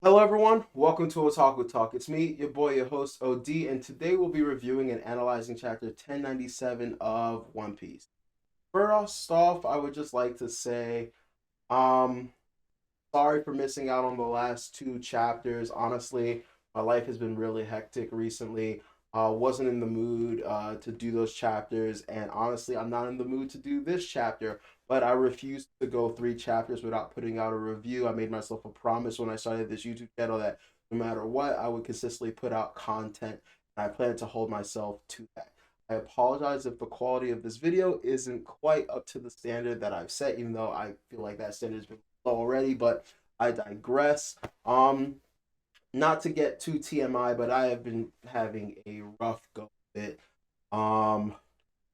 Hello, everyone. Welcome to Otaku Talk. It's me, your boy, your host, OD, and today we'll be reviewing and analyzing chapter 1097 of One Piece. First off, I would just like to say, um, sorry for missing out on the last two chapters. Honestly, my life has been really hectic recently. Wasn't in the mood to do those chapters, and honestly, I'm not in the mood to do this chapter. But I refused to go three chapters without putting out a review. I made myself a promise when I started this YouTube channel that no matter what, I would consistently put out content, and I plan to hold myself to that. I apologize if the quality of this video isn't quite up to the standard that I've set, even though I feel like that standard has been low already, but I digress. Not to get too TMI, but I have been having a rough go of it. Um,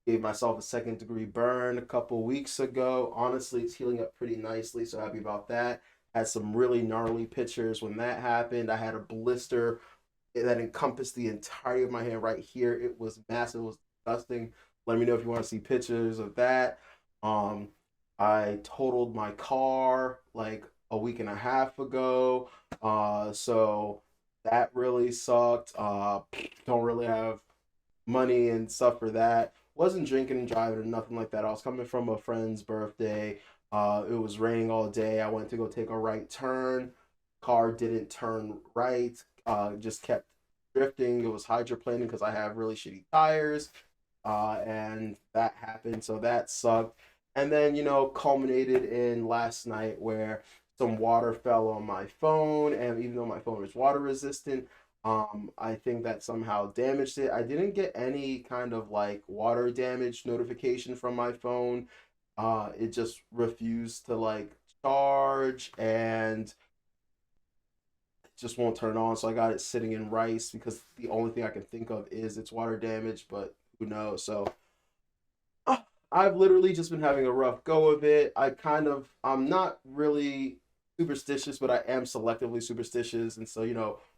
Gave myself a second degree burn a couple weeks ago. Honestly, it's healing up pretty nicely, so happy about that. Had some really gnarly pictures when that happened. I had a blister that encompassed the entirety of my hand right here. It was massive. It was disgusting. Let me know if you want to see pictures of that. Um, I totaled my car like a week and a half ago. So that really sucked. Don't really have money and stuff for that. Wasn't drinking and driving or nothing like that. I was coming from a friend's birthday. It was raining all day. I went to go take a right turn. Car didn't turn right. Just kept drifting. It was hydroplaning because I have really shitty tires. And that happened. So that sucked. And then, culminated in last night where some water fell on my phone. And even though my phone is water resistant, I think that somehow damaged it. I didn't get any kind of like water damage notification from my phone. It just refused to like charge and it just won't turn on. So I got it sitting in rice because the only thing I can think of is it's water damage, but who knows? So uh, I've literally just been having a rough go of it. I'm not really superstitious, but I am selectively superstitious. And so,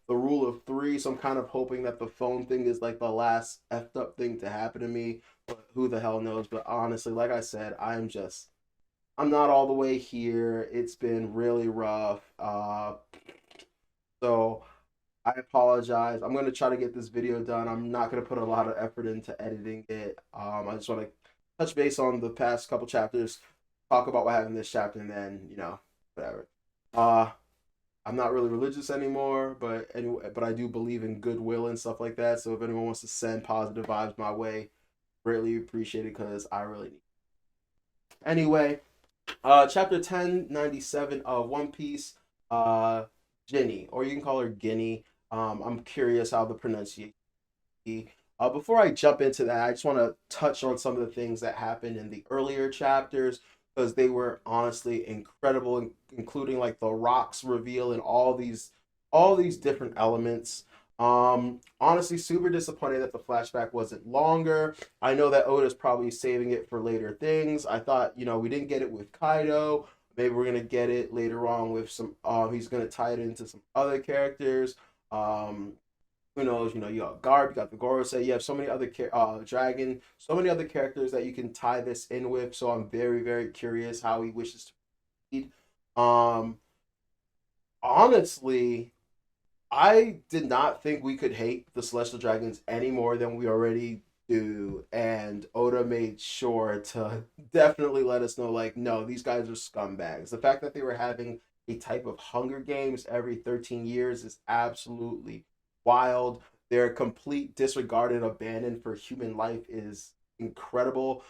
the rule of three. So I'm kind of hoping that the phone thing is like the last effed up thing to happen to me. But who the hell knows? But honestly, like I said, I'm not all the way here. It's been really rough. So I apologize. I'm gonna try to get this video done. I'm not gonna put a lot of effort into editing it. I just want to touch base on the past couple chapters, talk about what happened in this chapter, and then whatever. Uh, I'm not really religious anymore, but anyway, but I do believe in goodwill and stuff like that. So if anyone wants to send positive vibes my way, greatly appreciate it because I really need. It. Anyway, chapter 1097 of One Piece. Uh, Ginny, or you can call her Ginny. I'm curious how the pronunciation. Before I jump into that, I just want to touch on some of the things that happened in the earlier chapters because they were honestly incredible, including like the rocks reveal and all these different elements. Honestly, super disappointed that the flashback wasn't longer. I know that Oda's probably saving it for later things. I thought, we didn't get it with Kaido. Maybe we're gonna get it later on with some. He's gonna tie it into some other characters. Um, who knows? You got Garb, you got the Gorosei. You have so many other Dragon, so many other characters that you can tie this in with. So I'm very, very curious how he wishes to proceed. Um, Honestly, I did not think we could hate the Celestial Dragons any more than we already do, and Oda made sure to definitely let us know, like, no, these guys are scumbags. The fact that they were having a type of Hunger Games every 13 years is absolutely wild. Their complete disregard and abandon for human life is incredible.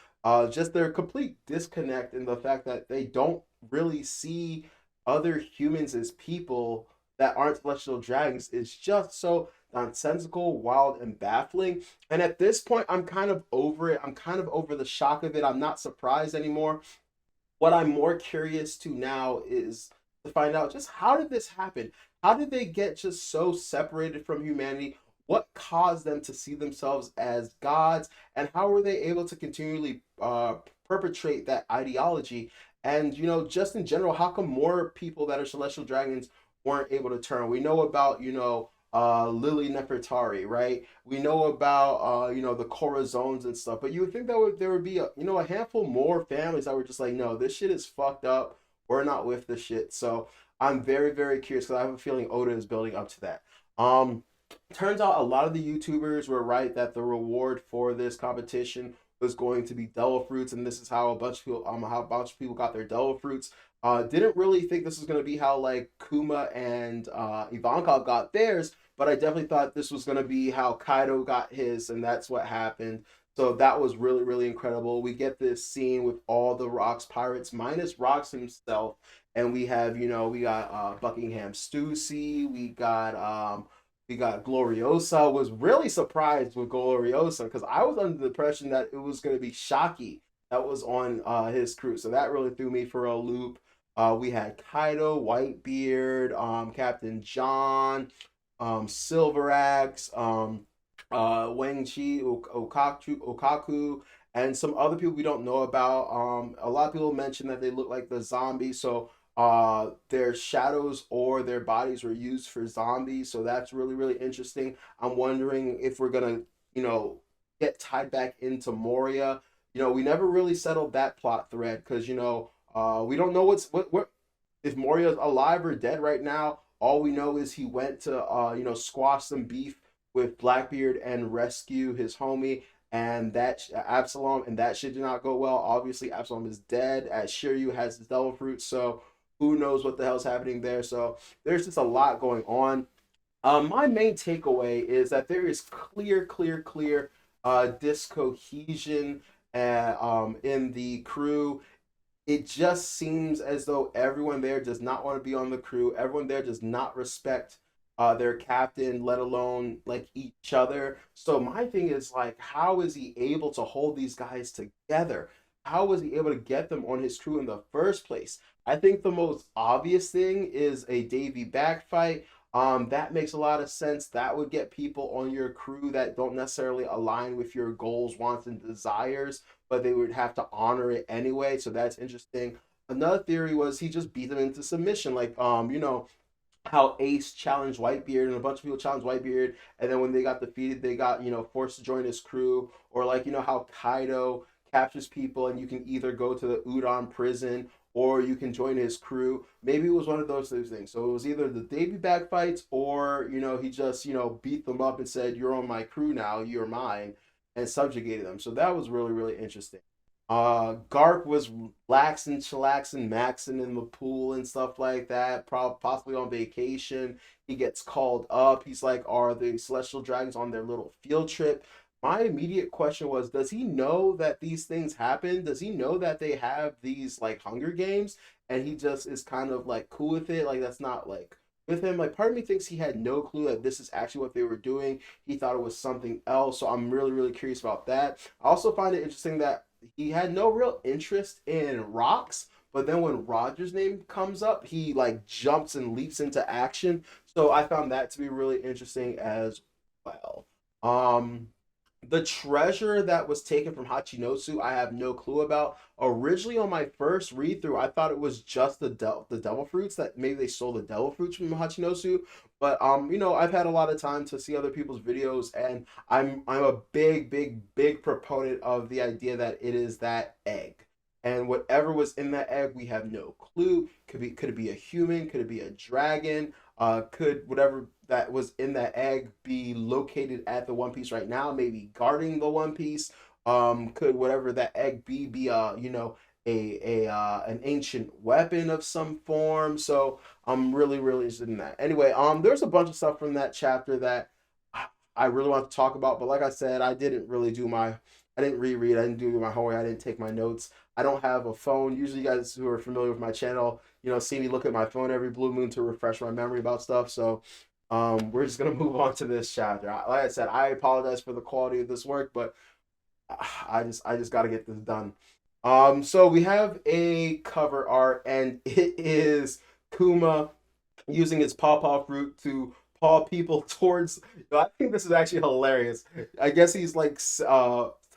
Just their complete disconnect in the fact that they don't really see other humans as people that aren't celestial dragons is just so nonsensical, wild, and baffling. And at this point, I'm kind of over it. I'm kind of over the shock of it. I'm not surprised anymore. What I'm more curious to now is to find out just how did this happen? How did they get just so separated from humanity? What caused them to see themselves as gods? And how were they able to continually perpetrate that ideology? And, just in general, how come more people that are celestial dragons weren't able to turn? We know about, Lily Nefertari, right? We know about the Corazones and stuff, but you would think that there would be a handful more families that were just like, no, this shit is fucked up. We're not with this shit. So I'm very, very curious because I have a feeling Oda is building up to that. Um, Turns out a lot of the YouTubers were right that the reward for this competition was going to be devil fruits, and this is how a bunch of people got their devil fruits. Didn't really think this was going to be how like Kuma and Ivankov got theirs, but I definitely thought this was going to be how Kaido got his, and that's what happened. So that was really, really incredible. We get this scene with all the Rocks pirates minus Rocks himself, and we have, we got Buckingham Stussy, we got Gloriosa. Was really surprised with Gloriosa because I was under the impression that it was going to be Shocky that was on his crew. So that really threw me for a loop. We had Kaido, Whitebeard, Captain John, Silver Axe, Wang Chi, Okaku, and some other people we don't know about. A lot of people mentioned that they look like the zombies. So their shadows or their bodies were used for zombies, so that's really, really interesting. I'm wondering if we're gonna, you know, get tied back into Moria. We never really settled that plot thread because we don't know what if Moria's alive or dead right now. All we know is he went to squash some beef with Blackbeard and rescue his homie, and that Absalom, and that shit did not go well. Obviously Absalom is dead, as Shiryu has his devil fruit, so who knows what the hell's happening there. So there's just a lot going on. My main takeaway is that there is clear discohesion in the crew. It just seems as though everyone there does not want to be on the crew. Everyone there does not respect their captain, let alone like each other. So my thing is like, how is he able to hold these guys together? How was he able to get them on his crew in the first place? I think the most obvious thing is a Davy back fight. That makes a lot of sense. That would get people on your crew that don't necessarily align with your goals, wants, and desires, but they would have to honor it anyway. So that's interesting. Another theory was he just beat them into submission, like how Ace challenged Whitebeard and a bunch of people challenged Whitebeard, and then when they got defeated, they got forced to join his crew, or like how Kaido captures people and you can either go to the Udon prison or you can join his crew. Maybe it was one of those things. So it was either the Davy back fights or he just beat them up and said, "You're on my crew now, you're mine," and subjugated them. So that was really, really interesting. Garp was laxing, chillaxing, maxing in the pool and stuff like that. Possibly on vacation. He gets called up. He's like, "Are the Celestial Dragons on their little field trip?" My immediate question was, does he know that these things happen? Does he know that they have these like Hunger Games, and he just is kind of like cool with it? Like that's not like with him. Like part of me thinks he had no clue that this is actually what they were doing. He thought it was something else. So I'm really, really curious about that. I also find it interesting that he had no real interest in rocks, but then when Roger's name comes up, he like jumps and leaps into action. So I found that to be really interesting as well. Um, the treasure that was taken from Hachinosu, I have no clue about. Originally, on my first read through, I thought it was just the devil fruits, that maybe they stole the devil fruits from Hachinosu. But I've had a lot of time to see other people's videos, and I'm a big proponent of the idea that it is that egg. And whatever was in that egg, we have no clue. Could it be a human? Could it be a dragon? Could whatever that was in that egg be located at the One Piece right now? Maybe guarding the One Piece. Could whatever that egg be an ancient weapon of some form? So I'm really, really interested in that. Anyway, there's a bunch of stuff from that chapter that I really want to talk about, but like I said, I didn't reread, I didn't do my homework, I didn't take my notes. I don't have a phone. Usually, you guys who are familiar with my channel, see me look at my phone every blue moon to refresh my memory about stuff. So, we're just gonna move on to this chapter. Like I said, I apologize for the quality of this work, but I just got to get this done. So we have a cover art, and it is Kuma using its pawpaw fruit to paw people towards. I think this is actually hilarious. I guess he's like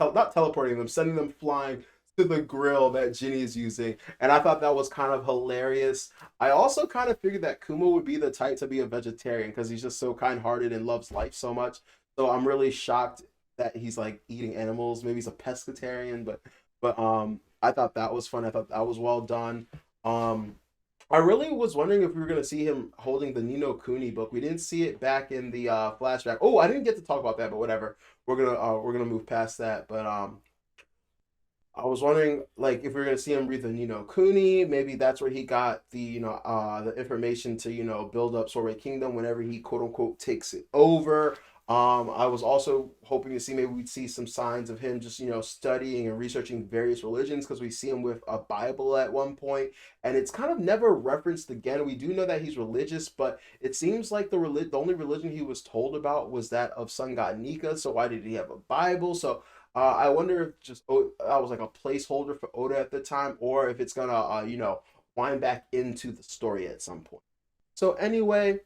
not teleporting them, sending them flying to the grill that Ginny is using, and I thought that was kind of hilarious. I also kind of figured that Kuma would be the type to be a vegetarian because he's just so kind-hearted and loves life so much. So I'm really shocked that he's like eating animals. Maybe he's a pescatarian, but I thought that was fun. I thought that was well done. Um, I really was wondering if we were gonna see him holding the Nino Cooney book. We didn't see it back in the flashback. Oh, I didn't get to talk about that, but whatever. We're gonna move past that. But I was wondering, like, if we are gonna see him read the Nino Cooney, maybe that's where he got the, the information to, build up Sorbet Kingdom whenever he quote unquote takes it over. I was also hoping to see maybe we'd see some signs of him just, studying and researching various religions because we see him with a Bible at one point, and it's kind of never referenced again. We do know that he's religious, but it seems like the only religion he was told about was that of Sun God Nika. So why did he have a Bible? So I wonder if just that was like a placeholder for Oda at the time, or if it's gonna, wind back into the story at some point. So anyway,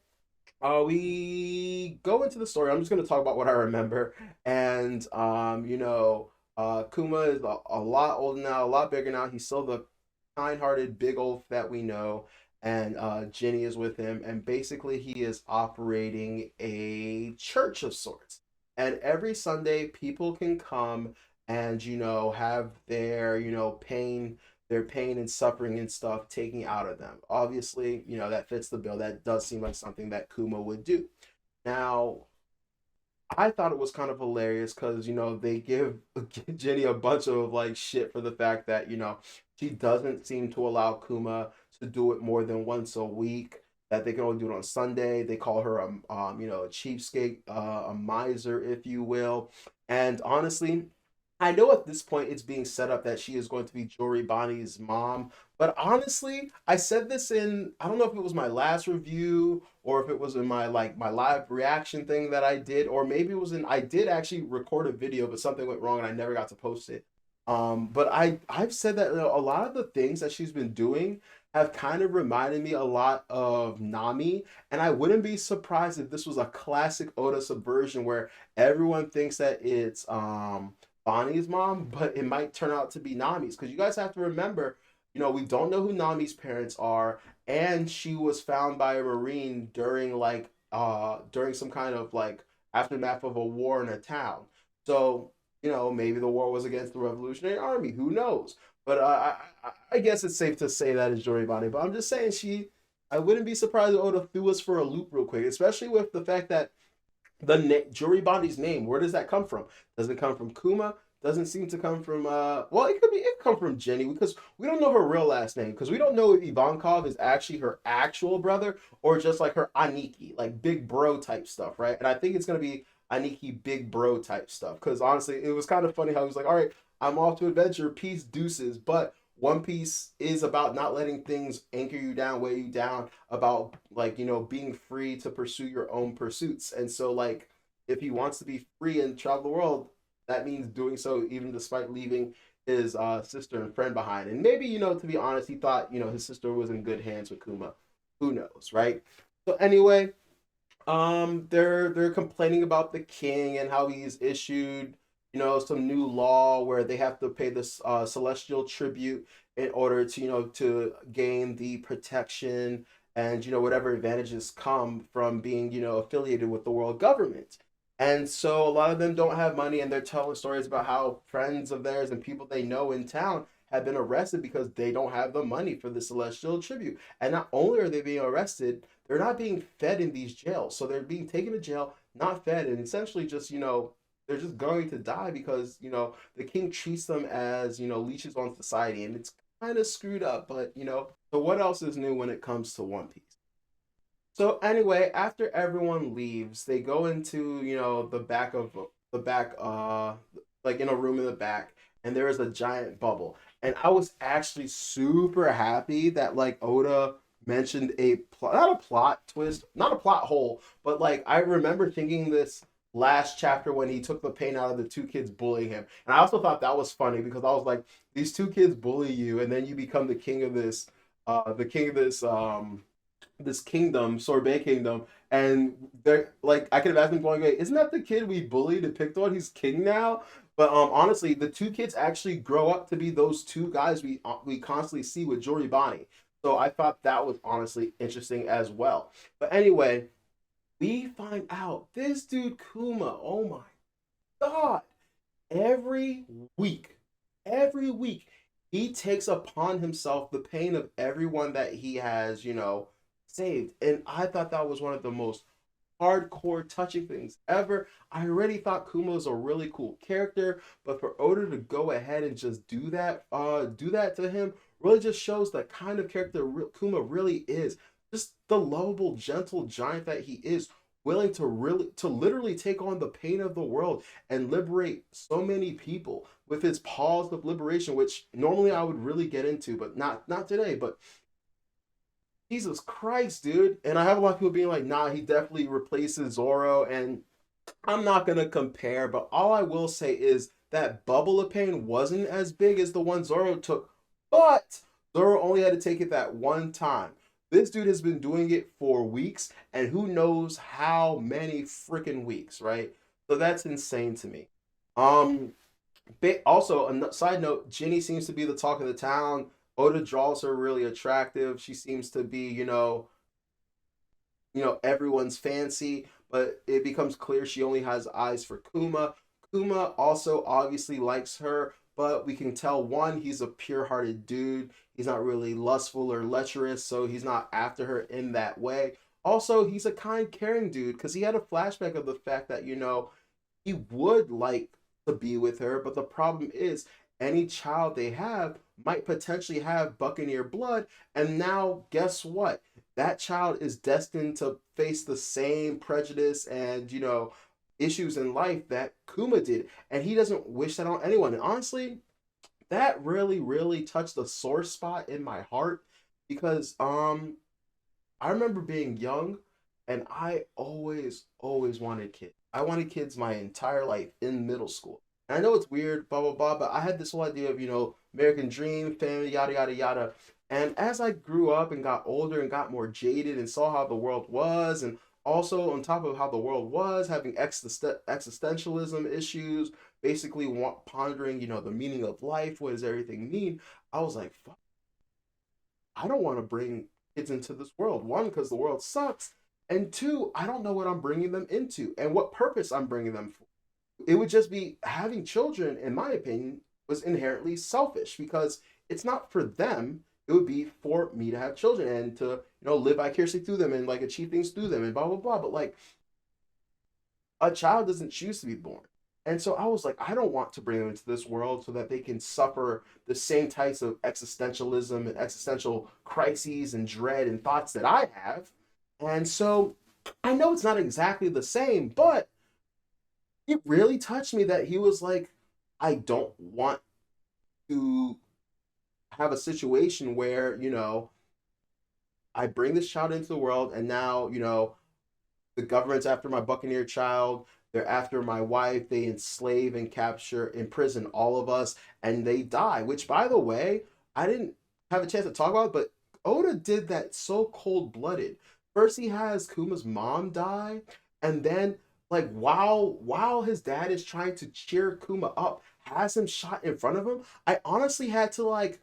we go into the story. I'm just gonna talk about what I remember, and Kuma is a lot older now, a lot bigger now. He's still the kind-hearted big oaf that we know, and Ginny is with him, and basically he is operating a church of sorts. And every Sunday, people can come and have their their pain and suffering and stuff taken out of them. Obviously, that fits the bill. That does seem like something that Kuma would do. Now, I thought it was kind of hilarious because they give Jenny a bunch of like shit for the fact that she doesn't seem to allow Kuma to do it more than once a week. That they can only do it on Sunday. They call her a cheapskate, a miser, if you will. And honestly, I know at this point it's being set up that she is going to be Jory Bonnie's mom. But honestly, I said this in, I don't know if it was my last review or if it was in my my live reaction thing that I did, or maybe it was in, I did actually record a video, but something went wrong and I never got to post it. But I've said that a lot of the things that she's been doing have kind of reminded me a lot of Nami, and I wouldn't be surprised if this was a classic Oda subversion where everyone thinks that it's Bonnie's mom, but it might turn out to be Nami's. Because you guys have to remember, we don't know who Nami's parents are, and she was found by a Marine during during some kind of like aftermath of a war in a town. So, maybe the war was against the Revolutionary Army. Who knows? But I guess it's safe to say that is Jory Bonnie. But I'm just saying I wouldn't be surprised if Oda threw us for a loop real quick, especially with the fact that Jory Bondi's name, where does that come from? Does it come from Kuma? Doesn't seem to come from well, it could come from Jenny because we don't know her real last name, because we don't know if Ivankov is actually her actual brother or just like her Aniki, like big bro type stuff, right? And I think it's gonna be Aniki big bro type stuff. Because honestly, it was kind of funny how he was like, all right, I'm off to adventure, peace, deuces. But One Piece is about not letting things anchor you down, weigh you down, about like, being free to pursue your own pursuits. And so like if he wants to be free and travel the world, that means doing so even despite leaving his sister and friend behind. And maybe, to be honest, he thought, his sister was in good hands with Kuma. Who knows, right? So anyway, they're complaining about the king and how he's issued, some new law where they have to pay this celestial tribute in order to, to gain the protection and whatever advantages come from being, affiliated with the world government. And so a lot of them don't have money, and they're telling stories about how friends of theirs and people they know in town have been arrested because they don't have the money for the celestial tribute. And not only are they being arrested, they're not being fed in these jails. So they're being taken to jail, not fed, and essentially just, they're just going to die because, the king treats them as, leeches on society. And it's kind of screwed up, but, so what else is new when it comes to One Piece? So anyway, after everyone leaves, they go into, the back like in a room in the back, and there is a giant bubble. And I was actually super happy that like Oda mentioned not a plot twist, not a plot hole, but like I remember thinking this last chapter when he took the pain out of the two kids bullying him. And I also thought that was funny because I was like, these two kids bully you and then you become the king of this kingdom, Sorbet Kingdom, and they're like, I could have asked them going, "Hey, isn't that the kid we bullied and picked on? He's king now." But honestly, the two kids actually grow up to be those two guys we constantly see with Jory Bonnie. So I thought that was honestly interesting as well. But anyway, we find out this dude Kuma. Oh my god! Every week, every week he takes upon himself the pain of everyone that he has, saved. And I thought that was one of the most hardcore touching things ever. I already thought Kuma was a really cool character, but for Oda to go ahead and just do that to him really just shows the kind of character Kuma really is. Just the lovable, gentle giant that he is, willing to literally take on the pain of the world and liberate so many people with his pause of liberation, which normally I would really get into, but not today. But Jesus Christ, dude. And I have a lot of people being like, nah, he definitely replaces Zoro. And I'm not going to compare, but all I will say is that bubble of pain wasn't as big as the one Zoro took, but Zoro only had to take it that one time. This dude has been doing it for weeks, and who knows how many freaking weeks, right? So that's insane to me. Um, Also, a side note, Ginny seems to be the talk of the town. Oda draws her really attractive. She seems to be, everyone's fancy, but it becomes clear she only has eyes for Kuma. Kuma also obviously likes her, but we can tell one, he's a pure-hearted dude. He's not really lustful or lecherous, so he's not after her in that way. Also, he's a kind, caring dude because he had a flashback of the fact that, he would like to be with her, but the problem is any child they have might potentially have Buccaneer blood, and now guess what? That child is destined to face the same prejudice and issues in life that Kuma did, and he doesn't wish that on anyone. And honestly, that really, really touched the sore spot in my heart because I remember being young and I always, always wanted kids. I wanted kids my entire life in middle school. And I know it's weird, blah, blah, blah, but I had this whole idea of, American dream, family, yada, yada, yada. And as I grew up and got older and got more jaded and saw how the world was, and also on top of how the world was, having existentialism issues, basically pondering, the meaning of life, what does everything mean? I was like, fuck, I don't want to bring kids into this world. One, because the world sucks, and two, I don't know what I'm bringing them into and what purpose I'm bringing them for. It would just be having children, in my opinion, was inherently selfish because it's not for them. It would be for me to have children and to, live vicariously through them and like achieve things through them and blah, blah, blah. But like a child doesn't choose to be born. And so I was like, I don't want to bring them into this world so that they can suffer the same types of existentialism and existential crises and dread and thoughts that I have. And so I know it's not exactly the same, but it really touched me that he was like, I don't want to have a situation where, I bring this child into the world and now, the government's after my Buccaneer child. They're after my wife. They enslave and capture, imprison all of us, and they die. Which, by the way, I didn't have a chance to talk about, but Oda did that so cold blooded. First, he has Kuma's mom die, and then, like, while his dad is trying to cheer Kuma up, has him shot in front of him. I honestly had to like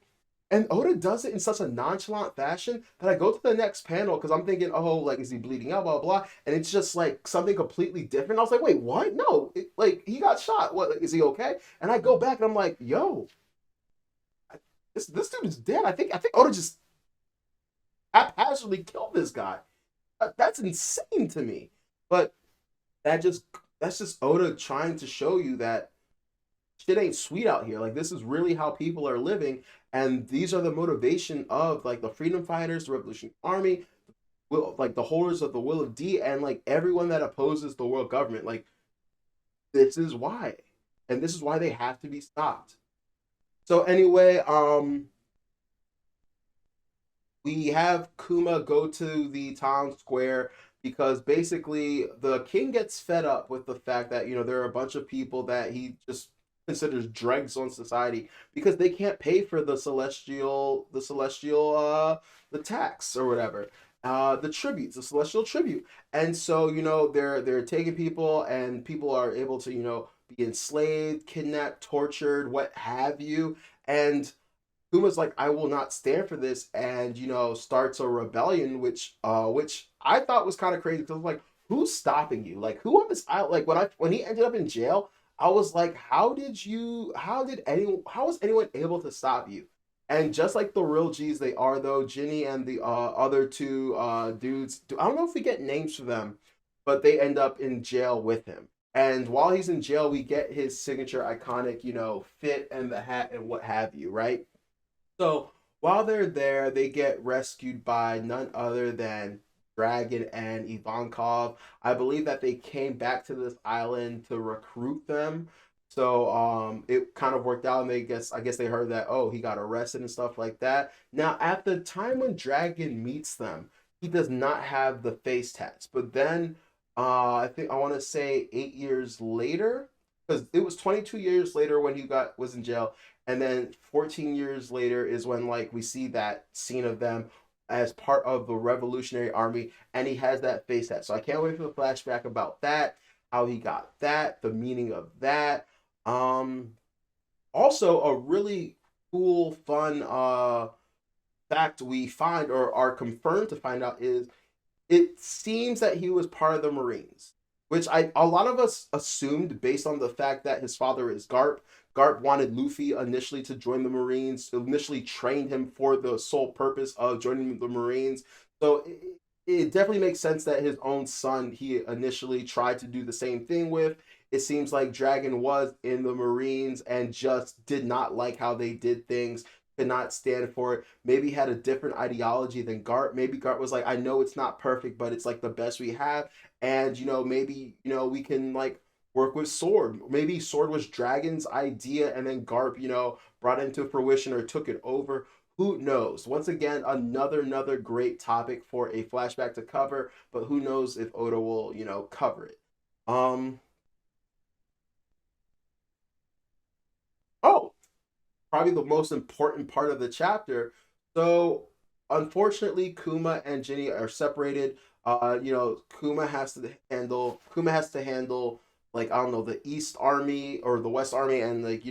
and Oda does it in such a nonchalant fashion that I go to the next panel because I'm thinking, oh, like, is he bleeding out, blah, blah, blah. And it's just like something completely different. I was like, wait, what? No, like, he got shot. What, like, is he okay? And I go back and I'm like, yo, this dude is dead. I think Oda just haphazardly killed this guy. That's insane to me. But that just that's just Oda trying to show you that shit ain't sweet out here. Like this is really how people are living, and these are the motivation of like the freedom fighters, the Revolutionary Army, like the holders of the Will of D, and like everyone that opposes the world government. Like this is why, and this is why they have to be stopped. So anyway, we have Kuma go to the town square because basically the king gets fed up with the fact that there are a bunch of people that he just considers dregs on society because they can't pay for the tax or whatever, the tributes, the celestial tribute. And so they're taking people, and people are able to be enslaved, kidnapped, tortured, what have you. And Kuma's like, I will not stand for this, and starts a rebellion, which I thought was kind of crazy because I was like, who's stopping you? Like, who on this island? Like when he ended up in jail, I was like, how was anyone able to stop you? And just like the real G's they are, though, Ginny and the other two dudes, I don't know if we get names for them, but they end up in jail with him. And while he's in jail, we get his signature iconic, fit and the hat and what have you, right? So while they're there, they get rescued by none other than Dragon and Ivankov. I believe that they came back to this island to recruit them. So it kind of worked out, and I guess they heard that, oh, he got arrested and stuff like that. Now at the time when Dragon meets them, he does not have the face tats. But then I think I want to say 8 years later, because it was 22 years later when he got was in jail, and then 14 years later is when like we see that scene of them as part of the Revolutionary Army, and he has that face tat. So I can't wait for the flashback about that, how he got that, the meaning of that. Um, Also a really cool, fun fact we find or are confirmed to find out is it seems that he was part of the Marines, which a lot of us assumed based on the fact that his father is Garp. Garp wanted Luffy initially to join the Marines, initially trained him for the sole purpose of joining the Marines. So it definitely makes sense that his own son he initially tried to do the same thing with. It seems like Dragon was in the Marines and just did not like how they did things, could not stand for it. Maybe had a different ideology than Gart. Maybe Gart was like, I know it's not perfect, but it's like the best we have. And maybe, we can like work with Sword. Maybe Sword was Dragon's idea and then Garp, brought it into fruition or took it over. Who knows? Once again, another great topic for a flashback to cover, but who knows if Oda will, cover it. Um oh, probably the most important part of the chapter. So unfortunately, Kuma and Ginny are separated. Kuma has to handle like I don't know the East Army or the West Army, and like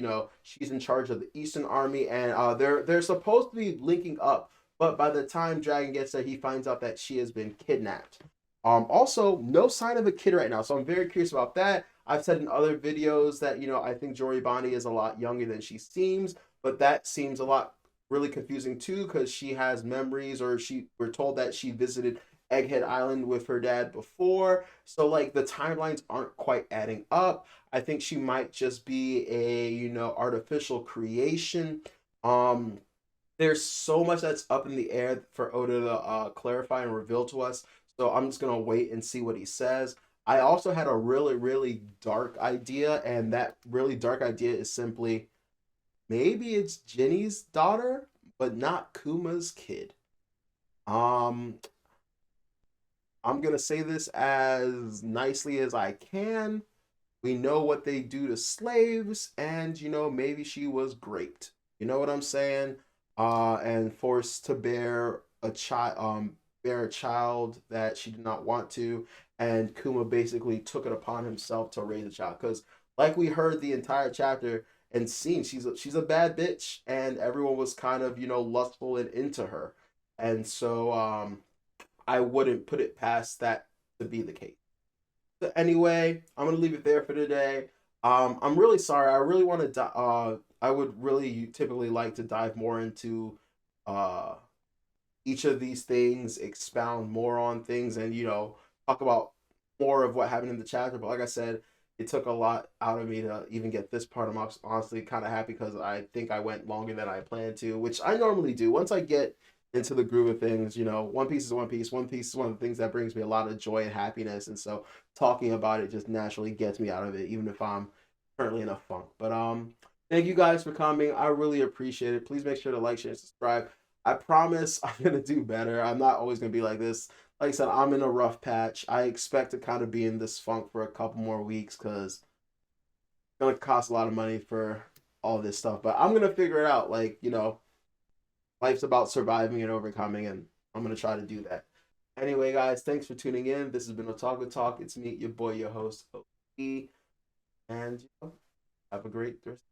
she's in charge of the Eastern Army, and they're supposed to be linking up. But by the time Dragon gets there, he finds out that she has been kidnapped. Also, no sign of a kid right now, so I'm very curious about that. I've said in other videos that I think Jory Bonnie is a lot younger than she seems, but that seems a lot really confusing too because she has memories, or we're told that she visited Egghead Island with her dad before. So like the timelines aren't quite adding up. I think she might just be a artificial creation. Um, there's so much that's up in the air for Oda to clarify and reveal to us. So I'm just gonna wait and see what he says. I also had a really, really dark idea, and that really dark idea is simply maybe it's Jenny's daughter, but not Kuma's kid. Um, I'm gonna say this as nicely as I can. We know what they do to slaves, and maybe she was raped. You know what I'm saying? And forced to bear a child that she did not want to, and Kuma basically took it upon himself to raise a child. Because, like we heard the entire chapter and seen, she's a bad bitch, and everyone was kind of lustful and into her, and so I wouldn't put it past that to be the case. So anyway, I'm gonna leave it there for today. I'm really sorry. I really want to. I would really typically like to dive more into uh, each of these things, expound more on things, and talk about more of what happened in the chapter. But like I said, it took a lot out of me to even get this part. I'm honestly kind of happy because I think I went longer than I planned to, which I normally do. Once I get into the groove of things, One Piece is One Piece. One Piece is one of the things that brings me a lot of joy and happiness, and so talking about it just naturally gets me out of it, even if I'm currently in a funk. But thank you guys for coming. I really appreciate it. Please make sure to like, share, and subscribe. I promise I'm gonna do better. I'm not always gonna be like this. Like I said, I'm in a rough patch. I expect to kind of be in this funk for a couple more weeks because it's gonna cost a lot of money for all this stuff. But I'm gonna figure it out. Like, life's about surviving and overcoming, and I'm gonna try to do that. Anyway, guys, thanks for tuning in. This has been Otaku Talk. It's me, your boy, your host, OE, and have a great rest.